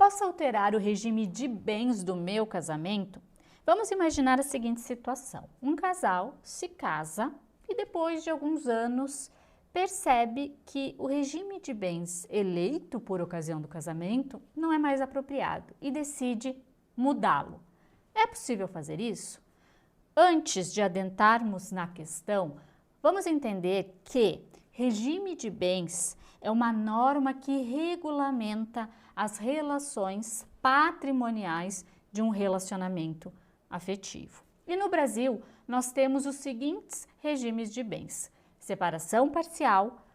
posso alterar o regime de bens do meu casamento? Vamos imaginar a seguinte situação. Um casal se casa e depois de alguns anos percebe que o regime de bens eleito por ocasião do casamento não é mais apropriado e decide mudá-lo. É possível fazer isso? Antes de adentrarmos na questão, vamos entender que regime de bens é uma norma que regulamenta as relações patrimoniais de um relacionamento afetivo. E no Brasil, nós temos os seguintes regimes de bens: separação parcial,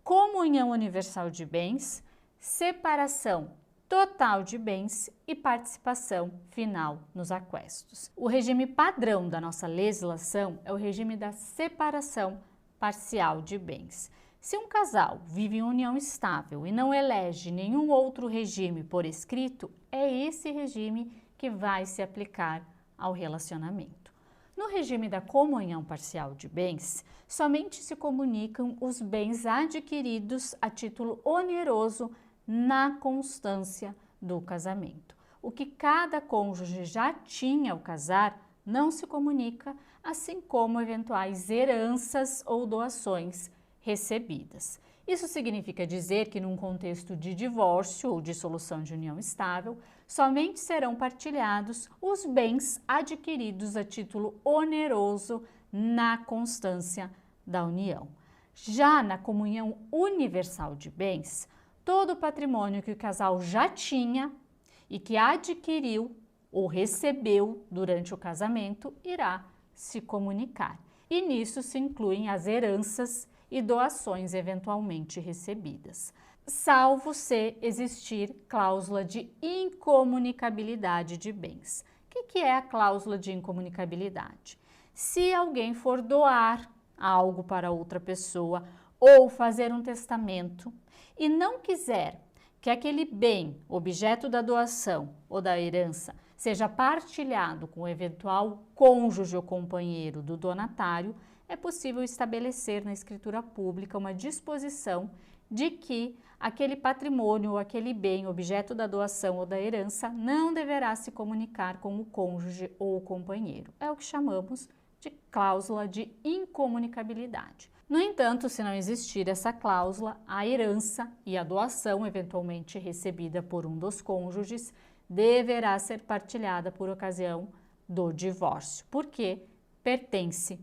comunhão universal de bens, separação total de bens e participação final nos aquestos. O regime padrão da nossa legislação é o regime da separação parcial de bens. Se um casal vive em união estável e não elege nenhum outro regime por escrito, é esse regime que vai se aplicar ao relacionamento. No regime da comunhão parcial de bens, somente se comunicam os bens adquiridos a título oneroso na constância do casamento. O que cada cônjuge já tinha ao casar não se comunica, assim como eventuais heranças ou doações recebidas. Isso significa dizer que num contexto de divórcio ou dissolução de união estável, somente serão partilhados os bens adquiridos a título oneroso na constância da união. Já na comunhão universal de bens, todo o patrimônio que o casal já tinha e que adquiriu ou recebeu durante o casamento irá se comunicar. E nisso se incluem as heranças e doações eventualmente recebidas, salvo se existir cláusula de incomunicabilidade de bens. O que é a cláusula de incomunicabilidade? Se alguém for doar algo para outra pessoa ou fazer um testamento e não quiser que aquele bem, objeto da doação ou da herança, seja partilhado com o eventual cônjuge ou companheiro do donatário, é possível estabelecer na escritura pública uma disposição de que aquele patrimônio ou aquele bem, objeto da doação ou da herança, não deverá se comunicar com o cônjuge ou o companheiro. É o que chamamos de cláusula de incomunicabilidade. No entanto, se não existir essa cláusula, a herança e a doação, eventualmente recebida por um dos cônjuges, deverá ser partilhada por ocasião do divórcio, porque pertence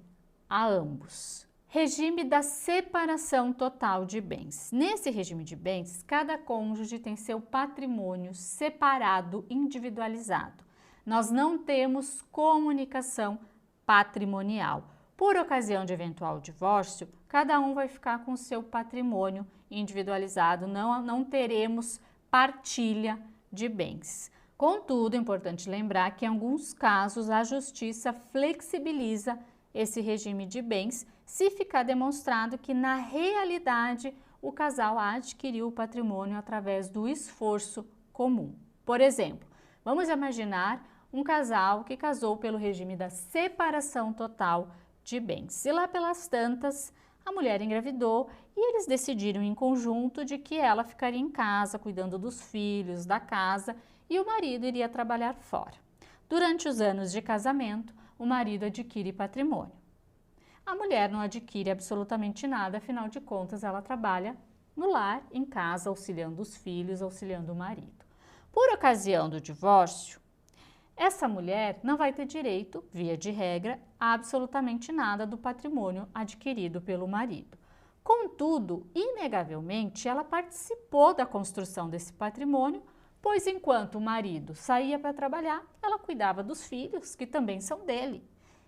a ambos. Regime da separação total de bens. Nesse regime de bens, cada cônjuge tem seu patrimônio separado, individualizado. Nós não temos comunicação patrimonial. Por ocasião de eventual divórcio, cada um vai ficar com seu patrimônio individualizado, não teremos partilha de bens. Contudo, é importante lembrar que em alguns casos a justiça flexibiliza esse regime de bens se ficar demonstrado que na realidade o casal adquiriu o patrimônio através do esforço comum. Por exemplo, vamos imaginar um casal que casou pelo regime da separação total de bens. E lá pelas tantas, a mulher engravidou e eles decidiram em conjunto de que ela ficaria em casa cuidando dos filhos, da casa, e o marido iria trabalhar fora. Durante os anos de casamento, o marido adquire patrimônio. A mulher não adquire absolutamente nada, afinal de contas ela trabalha no lar, em casa, auxiliando os filhos, auxiliando o marido. Por ocasião do divórcio, essa mulher não vai ter direito, via de regra, a absolutamente nada do patrimônio adquirido pelo marido. Contudo, inegavelmente, ela participou da construção desse patrimônio, pois enquanto o marido saía para trabalhar, ela cuidava dos filhos, que também são dele,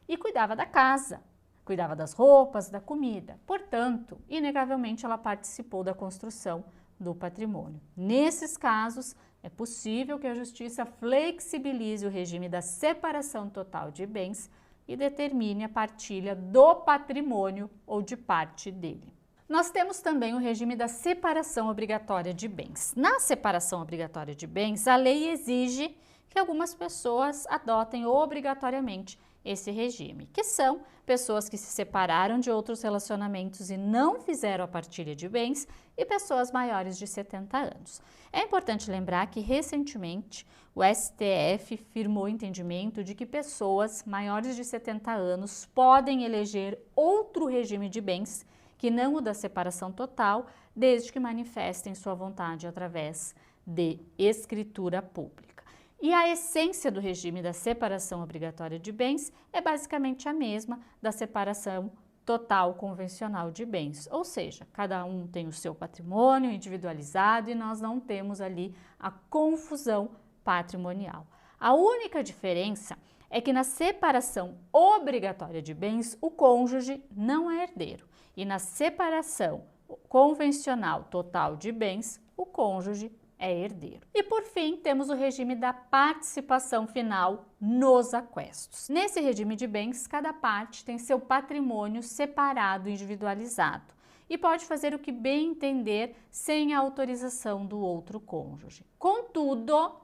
e cuidava da casa, cuidava das roupas, da comida. Portanto, inegavelmente, ela participou da construção do patrimônio. Nesses casos, é possível que a justiça flexibilize o regime da separação total de bens e determine a partilha do patrimônio ou de parte dele. Nós temos também o regime da separação obrigatória de bens. Na separação obrigatória de bens, a lei exige que algumas pessoas adotem obrigatoriamente esse regime, que são pessoas que se separaram de outros relacionamentos e não fizeram a partilha de bens e pessoas maiores de 70 anos. É importante lembrar que recentemente o STF firmou o entendimento de que pessoas maiores de 70 anos podem eleger outro regime de bens que não o da separação total, desde que manifestem sua vontade através de escritura pública. E a essência do regime da separação obrigatória de bens é basicamente a mesma da separação total convencional de bens, ou seja, cada um tem o seu patrimônio individualizado e nós não temos ali a confusão patrimonial. A única diferença é que na separação obrigatória de bens, o cônjuge não é herdeiro, e na separação convencional total de bens, o cônjuge é herdeiro. E por fim, temos o regime da participação final nos aquestos. Nesse regime de bens, cada parte tem seu patrimônio separado, individualizado, e pode fazer o que bem entender sem a autorização do outro cônjuge. Contudo,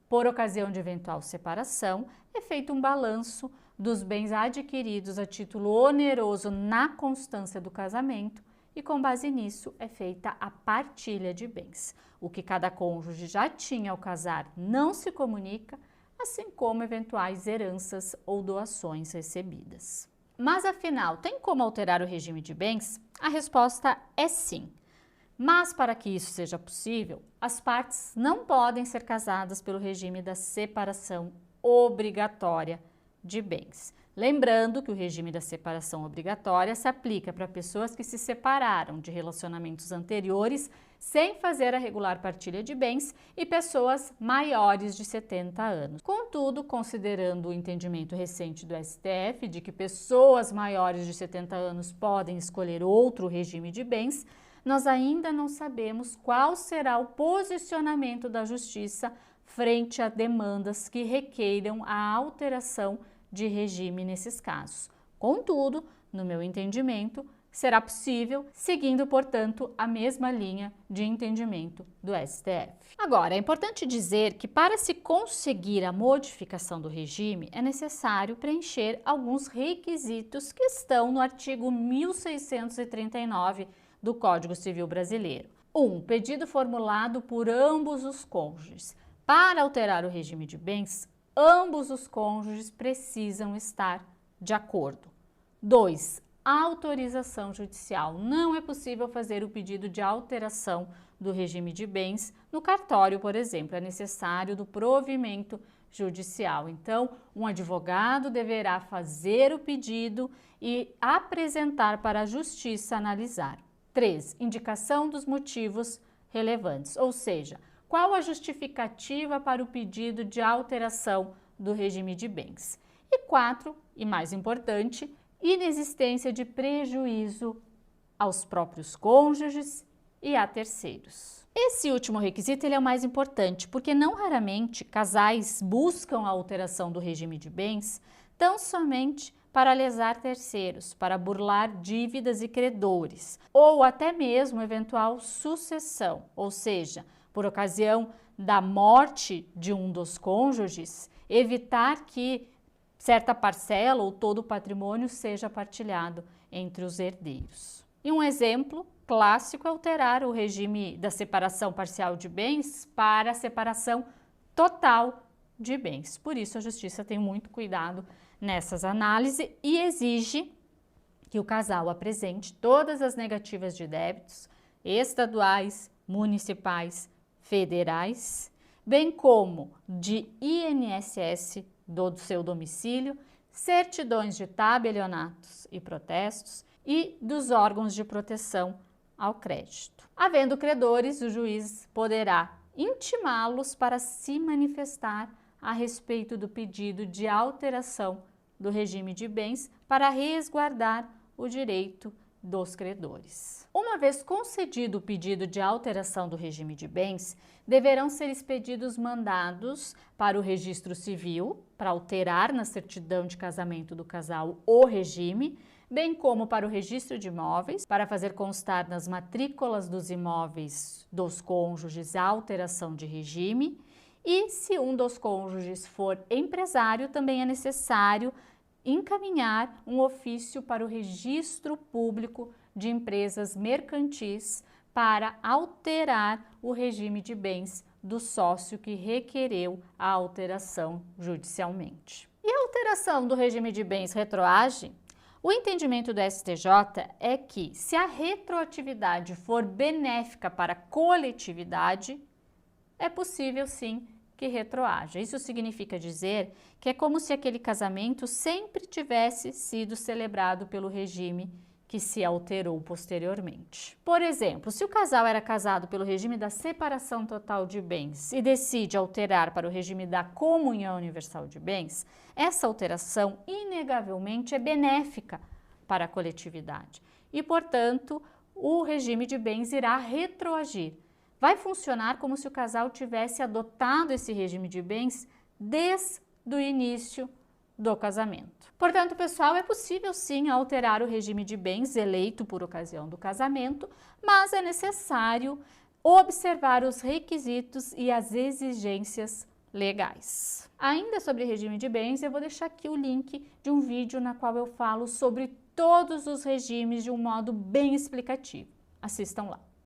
por ocasião de eventual separação, é feito um balanço dos bens adquiridos a título oneroso na constância do casamento e com base nisso é feita a partilha de bens. O que cada cônjuge já tinha ao casar não se comunica, assim como eventuais heranças ou doações recebidas. Mas afinal, tem como alterar o regime de bens? A resposta é sim. Mas para que isso seja possível, as partes não podem ser casadas pelo regime da separação obrigatória de bens. Lembrando que o regime da separação obrigatória se aplica para pessoas que se separaram de relacionamentos anteriores sem fazer a regular partilha de bens e pessoas maiores de 70 anos. Contudo, considerando o entendimento recente do STF de que pessoas maiores de 70 anos podem escolher outro regime de bens, nós ainda não sabemos qual será o posicionamento da Justiça frente a demandas que requeiram a alteração de regime nesses casos. Contudo, no meu entendimento, será possível, seguindo, portanto, a mesma linha de entendimento do STF. Agora, é importante dizer que para se conseguir a modificação do regime, é necessário preencher alguns requisitos que estão no artigo 1639 do Código Civil Brasileiro. 1. Pedido formulado por ambos os cônjuges. Para alterar o regime de bens, ambos os cônjuges precisam estar de acordo. 2. Autorização judicial. Não é possível fazer o pedido de alteração do regime de bens no cartório, por exemplo. É necessário do provimento judicial. Então, um advogado deverá fazer o pedido e apresentar para a justiça analisar. 3. Indicação dos motivos relevantes, ou seja, qual a justificativa para o pedido de alteração do regime de bens? E 4, e mais importante, inexistência de prejuízo aos próprios cônjuges e a terceiros. Esse último requisito ele é o mais importante, porque não raramente casais buscam a alteração do regime de bens tão somente para lesar terceiros, para burlar dívidas e credores, ou até mesmo eventual sucessão, ou seja, por ocasião da morte de um dos cônjuges, evitar que certa parcela ou todo o patrimônio seja partilhado entre os herdeiros. E um exemplo clássico é alterar o regime da separação parcial de bens para a separação total de bens. Por isso, a Justiça tem muito cuidado nessas análises e exige que o casal apresente todas as negativas de débitos estaduais, municipais, federais, bem como de INSS do seu domicílio, certidões de tabelionatos e protestos e dos órgãos de proteção ao crédito. Havendo credores, o juiz poderá intimá-los para se manifestar a respeito do pedido de alteração do regime de bens para resguardar o direito dos credores. Uma vez concedido o pedido de alteração do regime de bens, deverão ser expedidos mandados para o registro civil, para alterar na certidão de casamento do casal o regime, bem como para o registro de imóveis, para fazer constar nas matrículas dos imóveis dos cônjuges a alteração de regime, e se um dos cônjuges for empresário, também é necessário encaminhar um ofício para o Registro Público de Empresas Mercantis para alterar o regime de bens do sócio que requereu a alteração judicialmente. E a alteração do regime de bens retroage? O entendimento do STJ é que, se a retroatividade for benéfica para a coletividade, é possível sim que retroaja. Isso significa dizer que é como se aquele casamento sempre tivesse sido celebrado pelo regime que se alterou posteriormente. Por exemplo, se o casal era casado pelo regime da separação total de bens e decide alterar para o regime da comunhão universal de bens, essa alteração inegavelmente é benéfica para a coletividade e, portanto, o regime de bens irá retroagir. Vai funcionar como se o casal tivesse adotado esse regime de bens desde o início do casamento. Portanto, pessoal, é possível sim alterar o regime de bens eleito por ocasião do casamento, mas é necessário observar os requisitos e as exigências legais. Ainda sobre regime de bens, eu vou deixar aqui o link de um vídeo na qual eu falo sobre todos os regimes de um modo bem explicativo. Assistam lá.